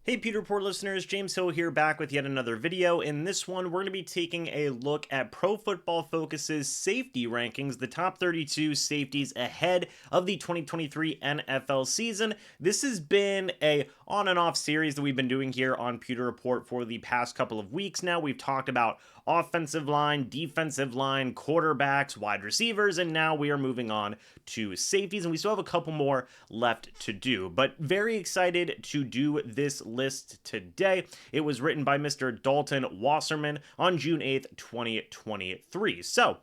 Hey Pewter Report listeners, James Hill here back with yet another video. In this one, we're going to be taking a look at Pro Football Focus's safety rankings, the top 32 safeties ahead of the 2023 NFL season. This has been a on and off series that we've been doing here on Pewter Report for the past couple of weeks now. We've talked about offensive line, defensive line, quarterbacks, wide receivers, and now we are moving on to safeties, and we still have a couple more left to do, but very excited to do this list today. It was written by Mr. Dalton Wasserman on June 8th, 2023. So,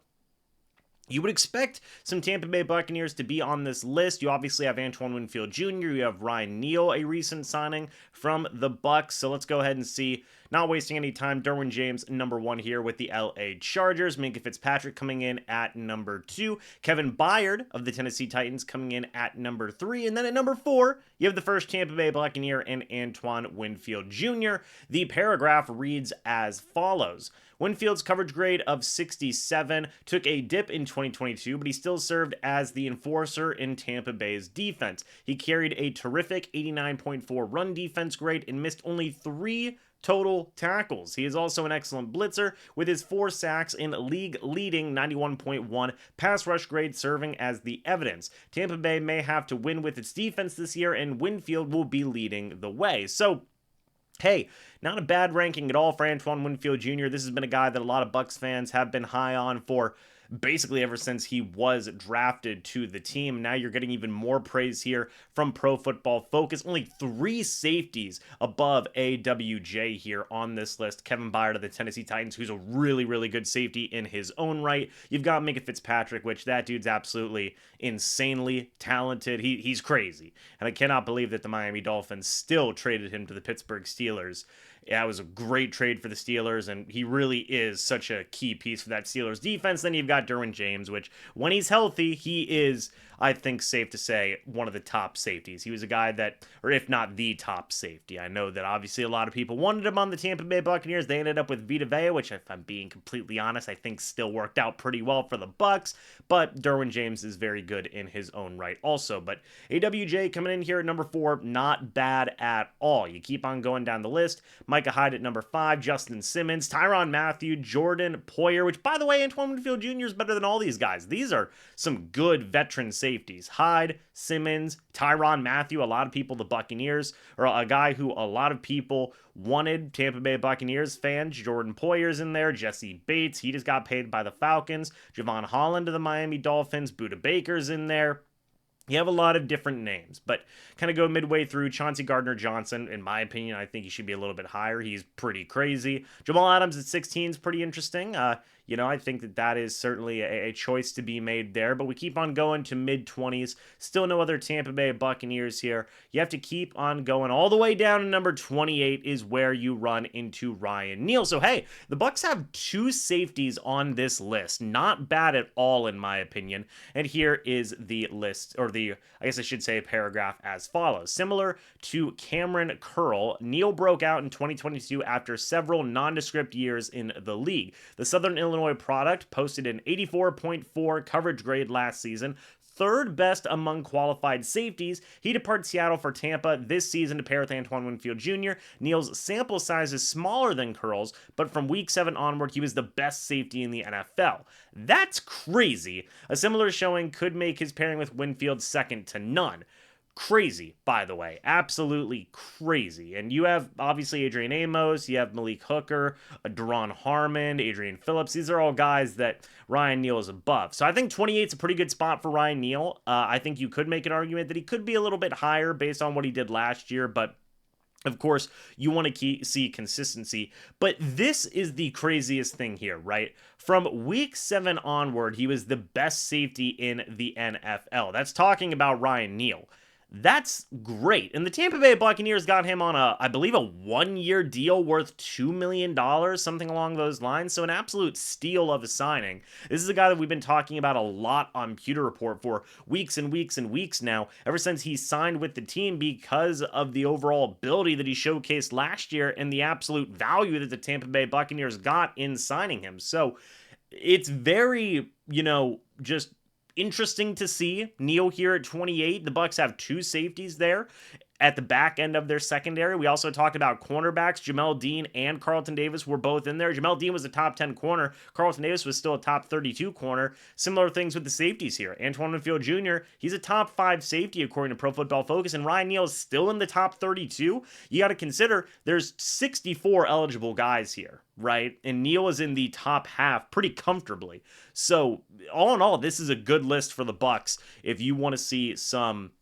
you would expect some Tampa Bay Buccaneers to be on this list. You obviously have Antoine Winfield Jr., you have Ryan Neal, a recent signing from the Bucs. So let's go ahead and see. Not wasting any time, Derwin James, number 1 here with the LA Chargers. Minkah Fitzpatrick coming in at number 2. Kevin Byard of the Tennessee Titans coming in at number 3. And then at number 4, you have the first Tampa Bay Buccaneer and Antoine Winfield Jr. The paragraph reads as follows. Winfield's coverage grade of 67 took a dip in 2022, but he still served as the enforcer in Tampa Bay's defense. He carried a terrific 89.4 run defense grade and missed only 3 total tackles. He is also an excellent blitzer with his 4 sacks and league-leading 91.1 pass rush grade serving as the evidence. Tampa Bay may have to win with its defense this year, and Winfield will be leading the way. So, hey, not a bad ranking at all for Antoine Winfield Jr. This has been a guy that a lot of Bucs fans have been high on for basically ever since he was drafted to the team. Now you're getting even more praise here from Pro Football Focus. Only 3 safeties above AWJ here on this list. Kevin Byard of the Tennessee Titans, who's a really, really good safety in his own right. You've got Minkah Fitzpatrick, which that dude's absolutely insanely talented. He's crazy. And I cannot believe that the Miami Dolphins still traded him to the Pittsburgh Steelers. Yeah, it was a great trade for the Steelers, and he really is such a key piece for that Steelers defense. Then you've got Derwin James, which, when he's healthy, he is, I think, safe to say, one of the top safeties. He was a guy that, or if not the top safety. I know that obviously a lot of people wanted him on the Tampa Bay Buccaneers. They ended up with Vita Vea, which, if I'm being completely honest, I think still worked out pretty well for the Bucs. But Derwin James is very good in his own right also. But AWJ coming in here at number 4, not bad at all. You keep on going down the list. Micah Hyde at number 5, Justin Simmons, Tyrann Mathieu, Jordan Poyer, which, by the way, Antoine Winfield Jr. is better than all these guys. These are some good veteran safeties. Hyde, Simmons, Tyrann Mathieu, a lot of people, the Buccaneers, or a guy who a lot of people wanted, Tampa Bay Buccaneers fans. Jordan Poyer's in there, Jesse Bates, he just got paid by the Falcons, Javon Holland of the Miami Dolphins, Budda Baker's in there. You have a lot of different names, but kind of go midway through. Chauncey Gardner-Johnson, in my opinion, I think he should be a little bit higher. He's pretty crazy. Jamal Adams at 16 is pretty interesting. I think that is certainly a choice to be made there, but we keep on going to mid-20s. Still no other Tampa Bay Buccaneers here. You have to keep on going all the way down to number 28 is where you run into Ryan Neal. So, hey, the Bucs have 2 safeties on this list. Not bad at all, in my opinion. And here is the list, or I guess I should say paragraph as follows. Similar to Cameron Curl, Neal broke out in 2022 after several nondescript years in the league. The Southern Illinois product posted an 84.4 coverage grade last season, 3rd best among qualified safeties. He departed Seattle for Tampa this season to pair with Antoine Winfield Jr. Neal's sample size is smaller than Curl's, but from week 7 onward, he was the best safety in the NFL. That's crazy. A similar showing could make his pairing with Winfield second to none. Crazy, by the way. Absolutely crazy. And you have, obviously, Adrian Amos, you have Malik Hooker, Daron Harmon, Adrian Phillips. These are all guys that Ryan Neal is above. So I think 28 is a pretty good spot for Ryan Neal. I think you could make an argument that he could be a little bit higher based on what he did last year, but of course, you want to see consistency, but this is the craziest thing here, right? From week 7 onward, he was the best safety in the NFL. That's talking about Ryan Neal. That's great. And the Tampa Bay Buccaneers got him on I believe a 1-year deal worth $2 million, something along those lines. So an absolute steal of a signing. This is a guy that we've been talking about a lot on Pewter Report for weeks and weeks and weeks now, ever since he signed with the team, because of the overall ability that he showcased last year and the absolute value that the Tampa Bay Buccaneers got in signing him. So it's very, just interesting to see Neal here at 28. The Bucs have 2 safeties there. at the back end of their secondary. We also talked about cornerbacks. Jamel Dean and Carlton Davis were both in there. Jamel Dean was a top 10 corner. Carlton Davis was still a top 32 corner. Similar things with the safeties here. Antoine Winfield Jr., he's a top 5 safety according to Pro Football Focus, and Ryan Neal is still in the top 32. You got to consider there's 64 eligible guys here, right? And Neal is in the top half pretty comfortably. So all in all, this is a good list for the Bucs if you want to see some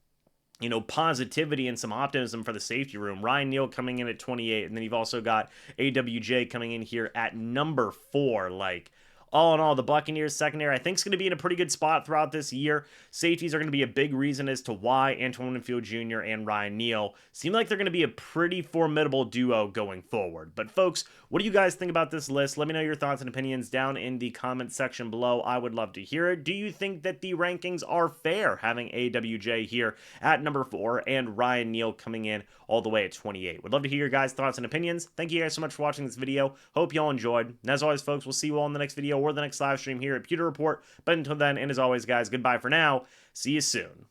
positivity and some optimism for the safety room. Ryan Neal coming in at 28, and then you've also got AWJ coming in here at number 4. Like, all in all, the Buccaneers secondary, I think, is going to be in a pretty good spot throughout this year. Safeties are going to be a big reason as to why Antoine Winfield Jr. and Ryan Neal seem like they're going to be a pretty formidable duo going forward. But folks, what do you guys think about this list? Let me know your thoughts and opinions down in the comment section below. I would love to hear it. Do you think that the rankings are fair, having AWJ here at number 4 and Ryan Neal coming in all the way at 28? Would love to hear your guys' thoughts and opinions. Thank you guys so much for watching this video. Hope you all enjoyed. And as always, folks, we'll see you all in the next video or the next live stream here at Pewter Report. But until then, and as always, guys, goodbye for now. See you soon.